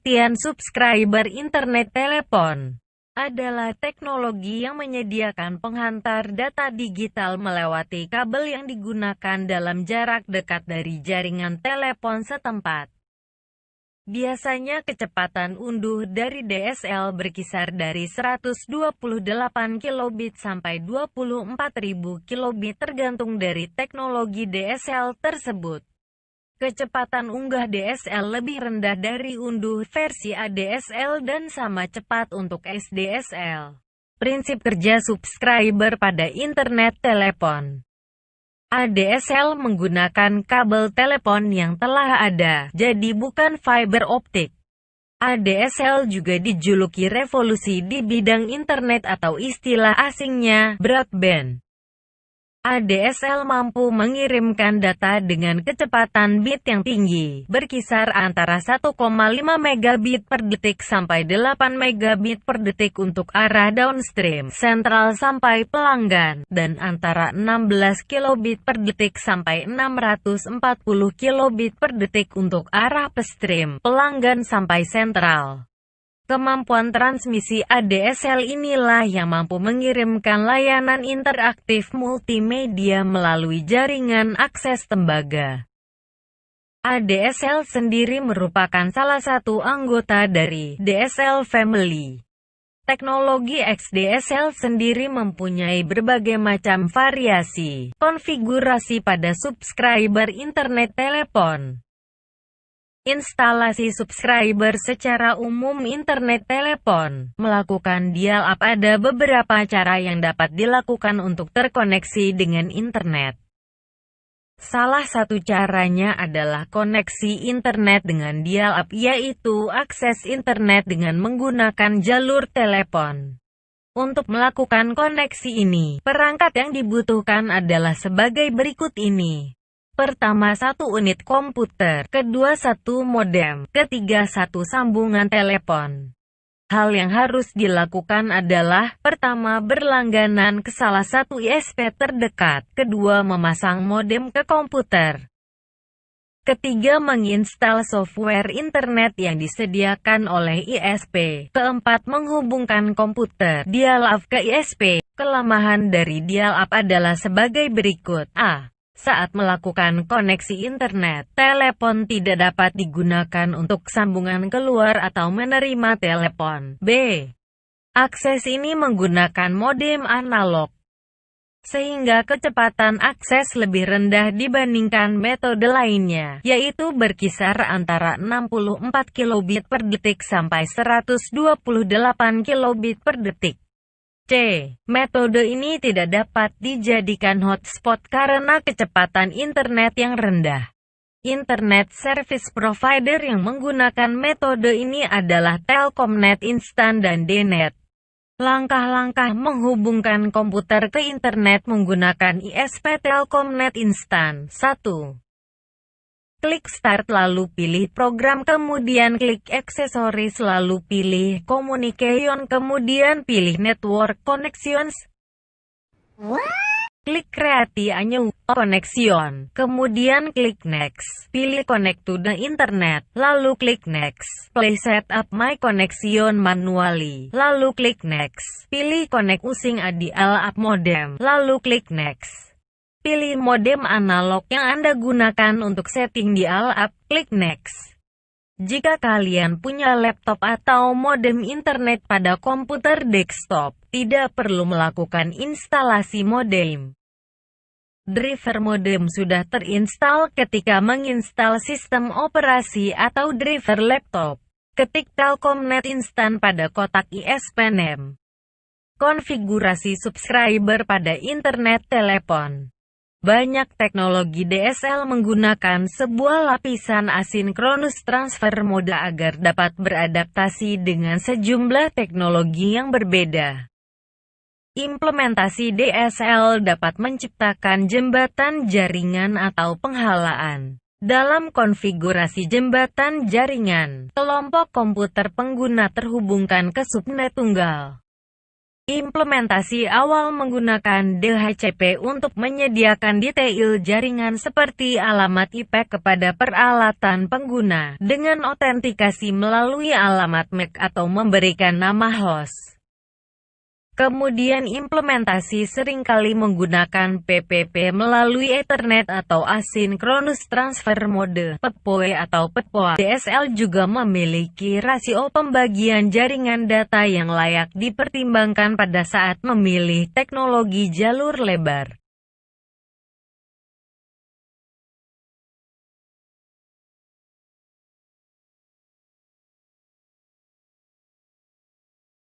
pengertian subscriber internet telepon adalah teknologi yang menyediakan penghantar data digital melewati kabel yang digunakan dalam jarak dekat dari jaringan telepon setempat. Biasanya kecepatan unduh dari DSL berkisar dari 128 kilobit sampai 24.000 kilobit tergantung dari teknologi DSL tersebut. Kecepatan unggah DSL lebih rendah dari unduh versi ADSL dan sama cepat untuk SDSL. Prinsip kerja subscriber pada internet telepon. ADSL menggunakan kabel telepon yang telah ada, jadi bukan fiber optik. ADSL juga dijuluki revolusi di bidang internet atau istilah asingnya, broadband. ADSL mampu mengirimkan data dengan kecepatan bit yang tinggi, berkisar antara 1,5 megabit per detik sampai 8 megabit per detik untuk arah downstream, sentral sampai pelanggan, dan antara 16 kilobit per detik sampai 640 kilobit per detik untuk arah upstream, pelanggan sampai sentral. Kemampuan transmisi ADSL inilah yang mampu mengirimkan layanan interaktif multimedia melalui jaringan akses tembaga. ADSL sendiri merupakan salah satu anggota dari DSL Family. Teknologi XDSL sendiri mempunyai berbagai macam variasi konfigurasi pada subscriber internet telepon. Instalasi subscriber secara umum internet telepon. Melakukan dial-up ada beberapa cara yang dapat dilakukan untuk terkoneksi dengan internet. Salah satu caranya adalah koneksi internet dengan dial-up, yaitu akses internet dengan menggunakan jalur telepon. Untuk melakukan koneksi ini, perangkat yang dibutuhkan adalah sebagai berikut ini. Pertama, 1 unit komputer, kedua 1 modem, ketiga 1 sambungan telepon. Hal yang harus dilakukan adalah, pertama berlangganan ke salah satu ISP terdekat, kedua memasang modem ke komputer, ketiga menginstal software internet yang disediakan oleh ISP, keempat menghubungkan komputer dial-up ke ISP. Kelemahan dari dial-up adalah sebagai berikut. A. Saat melakukan koneksi internet, telepon tidak dapat digunakan untuk sambungan keluar atau menerima telepon. B. Akses ini menggunakan modem analog, sehingga kecepatan akses lebih rendah dibandingkan metode lainnya, yaitu berkisar antara 64 kilobit per detik sampai 128 kilobit per detik. C. Metode ini tidak dapat dijadikan hotspot karena kecepatan internet yang rendah. Internet service provider yang menggunakan metode ini adalah Telkomnet Instan dan DNet. Langkah-langkah menghubungkan komputer ke internet menggunakan ISP Telkomnet Instan. 1. Klik Start lalu pilih Program, kemudian klik Aksesoris lalu pilih Communication, kemudian pilih Network Connections. Klik Create a New Connection, kemudian klik Next. Pilih Connect to the Internet, lalu klik Next. Please set up my connection manually, lalu klik Next. Pilih Connect using a dial-up modem, lalu klik Next. Pilih modem analog yang Anda gunakan untuk setting dial-up, klik Next. Jika kalian punya laptop atau modem internet pada komputer desktop, tidak perlu melakukan instalasi modem. Driver modem sudah terinstall ketika menginstal sistem operasi atau driver laptop. Ketik Telkomnet Instan pada kotak ISP name. Konfigurasi subscriber pada internet telepon. Banyak teknologi DSL menggunakan sebuah lapisan asinkronus transfer mode agar dapat beradaptasi dengan sejumlah teknologi yang berbeda. Implementasi DSL dapat menciptakan jembatan jaringan atau penghalaan. Dalam konfigurasi jembatan jaringan, kelompok komputer pengguna terhubungkan ke subnet tunggal. Implementasi awal menggunakan DHCP untuk menyediakan detail jaringan seperti alamat IP kepada peralatan pengguna, dengan autentikasi melalui alamat MAC atau memberikan nama host. Kemudian implementasi seringkali menggunakan PPP melalui Ethernet atau Asynchronous Transfer Mode, PPoE atau PPoA. DSL juga memiliki rasio pembagian jaringan data yang layak dipertimbangkan pada saat memilih teknologi jalur lebar.